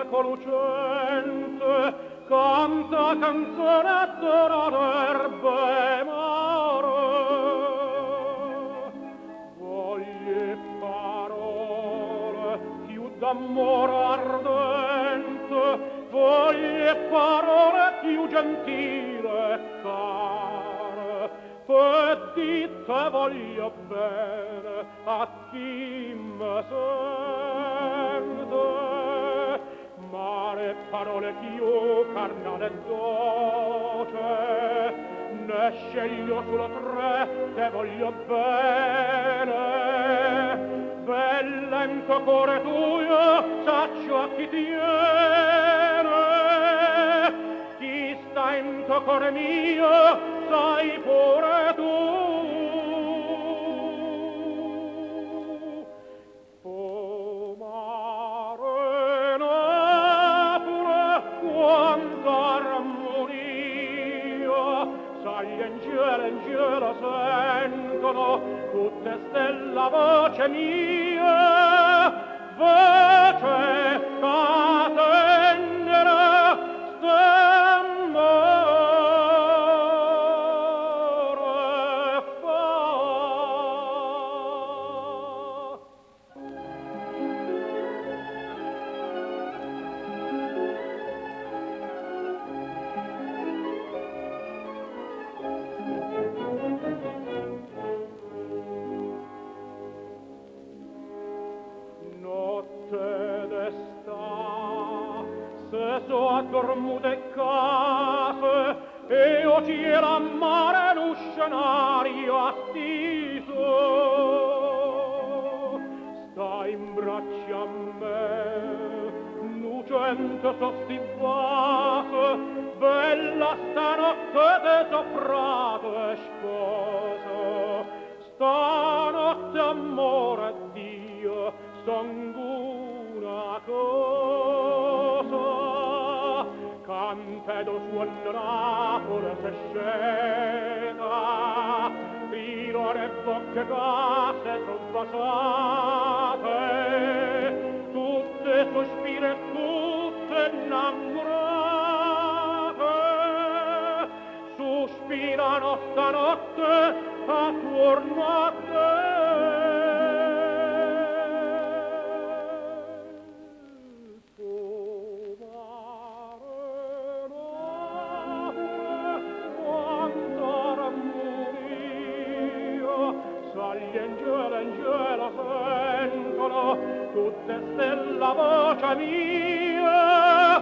eco lucente canta canzonetta d'erbe mare. Voglie parole più d'amor ardente, voglie parole più gentile e care, e dite voglio bene a chi me sente. Mare parole più carnale e dolce, ne sceglio solo tre che voglio bene. Bella in tuo cuore tuo, saccio a chi tiene. Chi sta in tuo cuore mio, sai pure tu. O mare napure, quanta armonia, sai in cielo sentono tutte stella voce mia, voce catendere stemmore fa. Notte d'esta, se so addormute case, e o cielo a mare lo scenario astiso, sta in braccia a me, lucente sostivase, bella stanotte de soprato e sposo, stanotte amore Dio, son una cosa, cantedo suonerà pure se scena, tiro le bocche case sopravvasate, tutte sospire, tutte innamorate, sospirano stanotte attorno a te. Angela sentono tutte stella voce mia.